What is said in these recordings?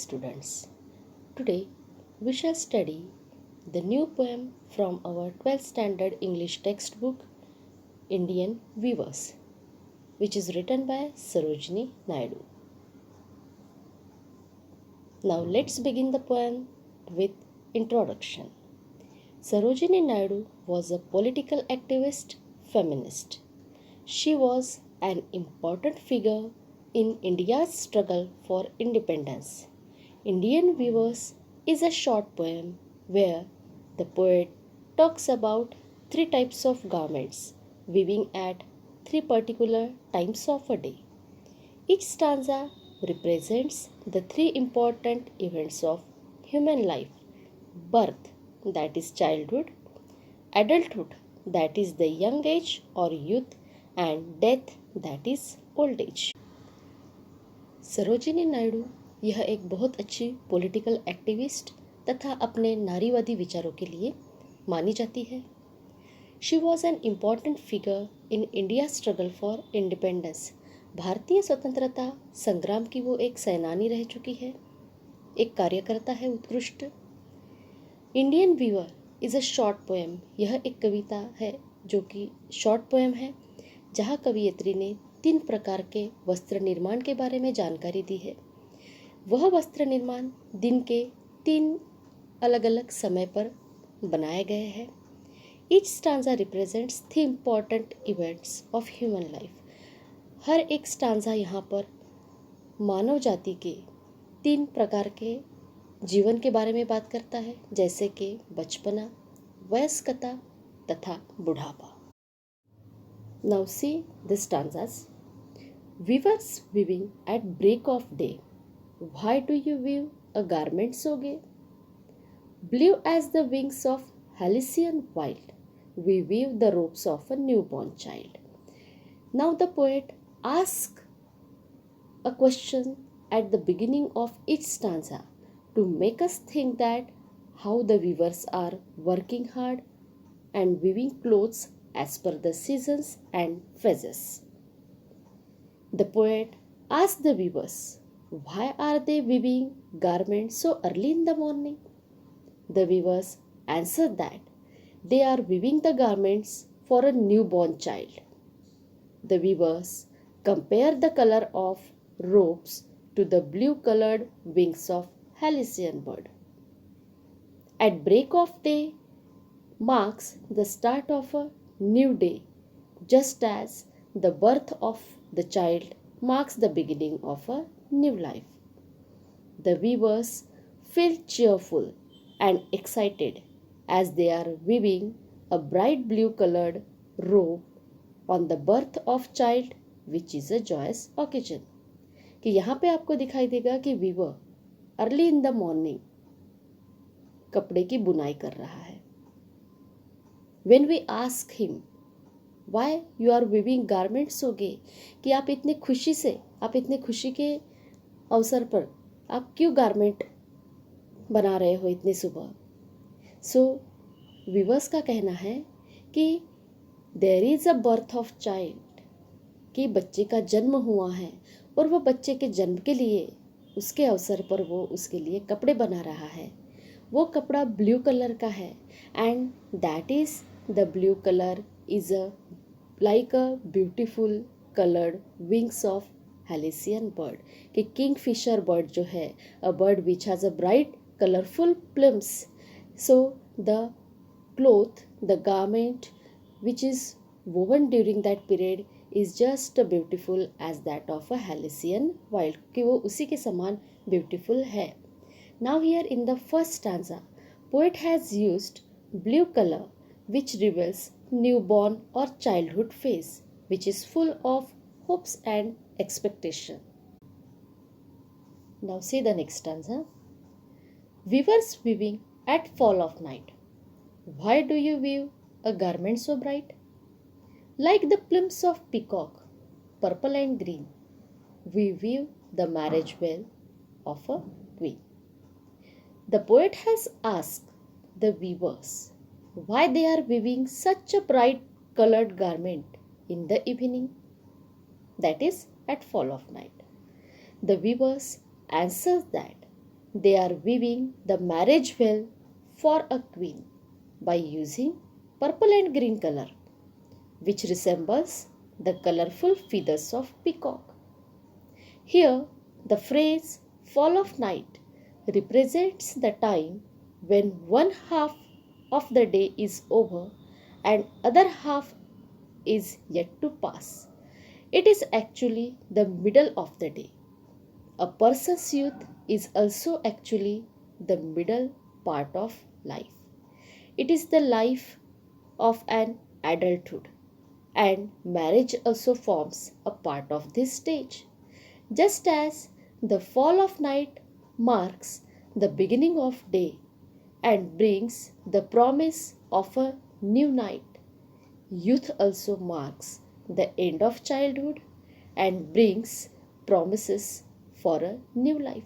students. Today we shall study the new poem from our 12th standard English textbook Indian Weavers, which is written by Sarojini Naidu. Now let's begin the poem with introduction. Sarojini Naidu was a political activist, feminist. She was an important figure in India's struggle for independence. Indian Weavers is a short poem where the poet talks about three types of garments weaving at three particular times of a day. Each stanza represents the three important events of human life: birth, that is childhood; adulthood, that is the young age or youth; and death, that is old age. Sarojini Naidu यह एक बहुत अच्छी political activist तथा अपने नारीवादी विचारों के लिए मानी जाती है. She was an important figure in India struggle for independence. भारतीय स्वतंत्रता संग्राम की वो एक सेनानी रह चुकी है, एक कार्यकर्ता है उत्कृष्ट. Indian weaver is a short poem. यह एक कविता है जो कि शॉर्ट पोएम है, जहाँ कवयित्री ने 3 प्रकार के वस्त्र निर्माण के बारे में जानकारी दी है. वह वस्त्र निर्माण दिन के 3 अलग अलग समय पर बनाए गए हैं. Each stanza represents the important events of human life. हर एक स्टांजा यहाँ पर मानव जाति के 3 प्रकार के जीवन के बारे में बात करता है, जैसे कि बचपना, वयस्कता तथा बुढ़ापा. Now see the stanzas. Weavers weaving at break of day. Why do you weave a garment so gay? Blue as the wings of Halcyon wild, we weave the robes of a newborn child. Now the poet asks a question at the beginning of each stanza to make us think that how the weavers are working hard and weaving clothes as per the seasons and phases. The poet asks the weavers, why are they weaving garments so early in the morning? The weavers answer that they are weaving the garments for a newborn child. The weavers compare the color of robes to the blue-colored wings of Halcyon bird. At break of day marks the start of a new day, just as the birth of the child marks the beginning of a new life. The weavers feel cheerful and excited as they are weaving a bright blue-colored robe on the birth of child, which is a joyous occasion. कि यहाँ पे आपको दिखाई देगा कि weaver early in the morning कपड़े की बुनाई कर रहा है. When we ask him why you are weaving garments so gay, कि आप इतने खुशी के अवसर पर आप क्यों गारमेंट बना रहे हो इतने सुबह. सो वीवर्स का कहना है कि there is a birth of child, कि बच्चे का जन्म हुआ है और वो बच्चे के जन्म के लिए उसके अवसर पर वो उसके लिए कपड़े बना रहा है. वो कपड़ा ब्लू कलर का है and that is the blue colour is a like a beautiful coloured wings of halcyon bird. कि किंग फिशर बर्ड जो है, a bird which has a bright colourful plumes. So the cloth, the garment which is woven during that period is just beautiful as that of a Halcyon wild, कि वो उसी के समान beautiful है. Now here in the first stanza, poet has used blue color which reveals newborn or childhood phase, which is full of hopes and expectation. Now see the next stanza. Weavers weaving at fall of night. Why do you weave a garment so bright? Like the plumes of peacock, purple and green, we weave the marriage veil of a queen. The poet has asked the weavers why they are weaving such a bright colored garment in the evening, that is at fall of night. The weavers answer that they are weaving the marriage veil for a queen by using purple and green color, which resembles the colorful feathers of peacock. Here, the phrase fall of night represents the time when one half of the day is over and other half is yet to pass. It is actually the middle of the day. A person's youth is also actually the middle part of life. It is the life of an adulthood, and marriage also forms a part of this stage. Just as the fall of night marks the beginning of day and brings the promise of a new night, youth also marks the end of childhood and brings promises for a new life.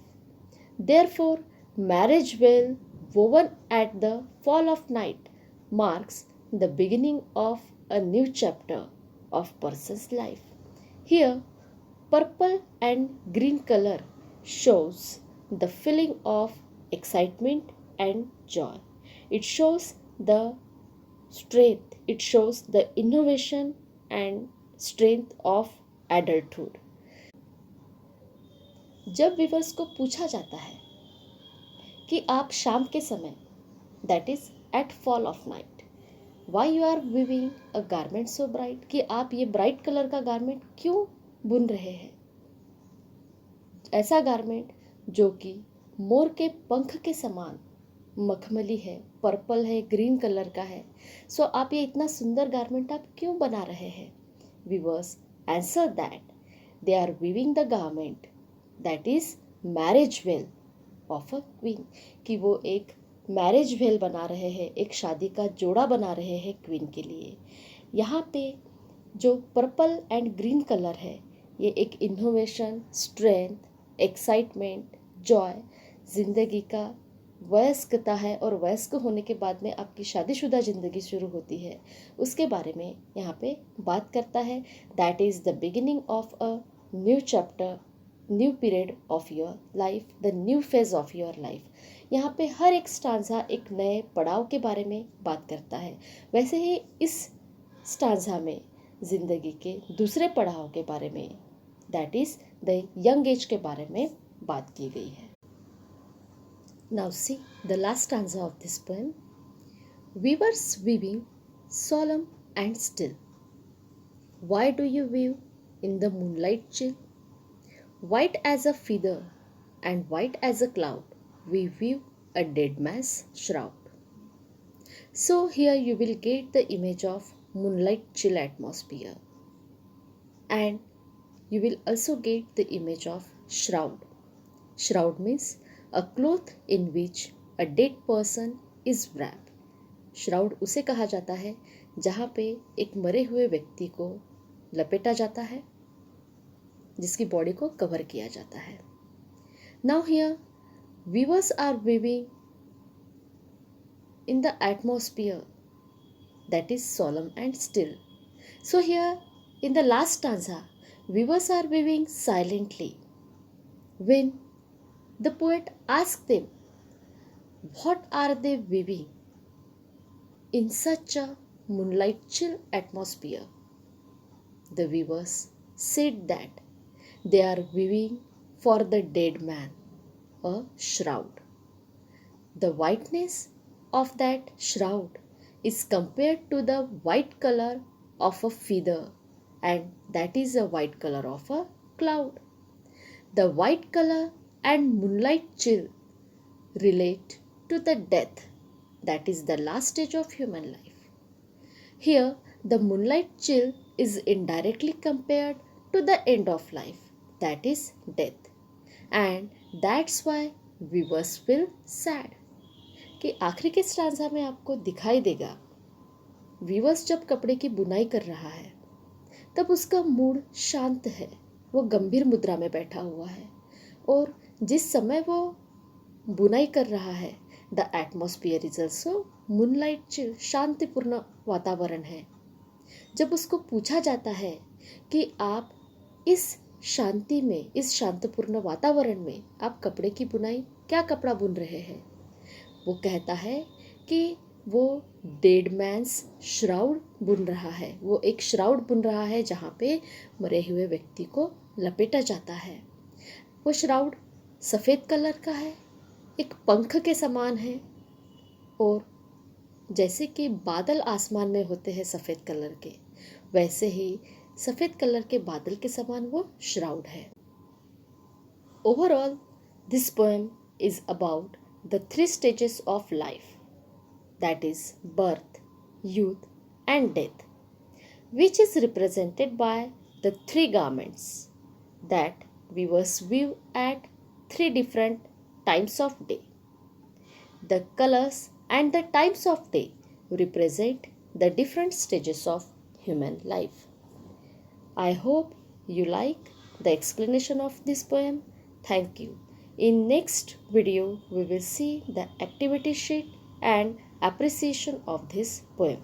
Therefore, marriage veil woven at the fall of night marks the beginning of a new chapter of person's life. Here, purple and green color shows the feeling of excitement and joy. It shows the strength, it shows the innovation and strength of adulthood. जब viewers को पूछा जाता है कि आप शाम के समय, that is at fall of night, why you are weaving a garment so bright, कि आप ये ब्राइट कलर का गारमेंट क्यों बुन रहे हैं, ऐसा गारमेंट जो कि मोर के पंख के समान मखमली है, पर्पल है, ग्रीन कलर का है, सो आप ये इतना सुंदर गारमेंट आप क्यों बना रहे हैं? Viewers answer that they are weaving the garment that is marriage veil of a queen, कि वो एक मैरिज वेल बना रहे हैं, एक शादी का जोड़ा बना रहे हैं क्वीन के लिए। यहाँ पे जो पर्पल एंड ग्रीन कलर है, ये एक इनोवेशन, स्ट्रेंथ, एक्साइटमेंट, जॉय, ज़िंदगी का वयस्कता है और वयस्क होने के बाद में आपकी शादीशुदा ज़िंदगी शुरू होती है, उसके बारे में यहाँ पे बात करता है। That is the beginning of a new chapter, new period of your life, the new phase of your life. यहाँ पे हर एक स्टांजा एक नए पड़ाव के बारे में बात करता है। वैसे ही इस स्टांजा में ज़िंदगी के दूसरे पड़ाव के बारे में, that is the young age के बारे में बात की गई है। Now see the last stanza of this poem. Viewers weaving solemn and still, why do you weave in the moonlight chill? White as a feather and white as a cloud, we weave a dead man's shroud. So here you will get the image of moonlight chill atmosphere, and you will also get the image of shroud. Shroud means a cloth in which a dead person is wrapped. Shroud उसे कहा जाता है जहाँ पे एक मरे हुए व्यक्ति को लपेटा जाता है, जिसकी बॉडी को कवर किया जाता है। Now here weavers are weaving in the atmosphere that is solemn and still. So here in the last stanza, weavers are weaving silently. When the poet asks them, what are they weaving in such a moonlight chill atmosphere? The weavers said that they are weaving for the dead man a shroud. The whiteness of that shroud is compared to the white color of a feather, and that is a white color of a cloud. The white color and moonlight chill relate to the death, that is the last stage of human life. Here, the moonlight chill is indirectly compared to the end of life, that is death. And that's why viewers feel sad. कि आखिरी के stanza में आपको दिखाई देगा viewers जब कपड़े की बुनाई कर रहा है तब उसका मूड शांत है, वो गंभीर मुद्रा में बैठा हुआ है, और जिस समय वो बुनाई कर रहा है the atmosphere is also moonlight chill, शांतिपूर्ण वातावरण है। जब उसको पूछा जाता है कि आप इस शांति में, इस शांतिपूर्ण वातावरण में आप कपड़े की बुनाई क्या कपड़ा बुन रहे हैं? वो कहता है कि वो डेड मैन्स श्राउड बुन रहा है। वो एक श्राउड बुन रहा है जहाँ पे मरे हुए व्यक्ति को लपेटा जाता है। वो श्राउड सफ़ेद कलर का है, एक पंख के समान है, और जैसे कि बादल आसमान में होते हैं सफ़ेद कलर के, वैसे ही सफ़ेद कलर के बादल के समान वो श्राउड है। Overall this poem is about the 3 stages of life, that is birth, youth and death, which is represented by the 3 garments that weavers weave at 3 different times of day. The colors and the times of day represent the different stages of human life. I hope you like the explanation of this poem. Thank you. In next video, we will see the activity sheet and appreciation of this poem.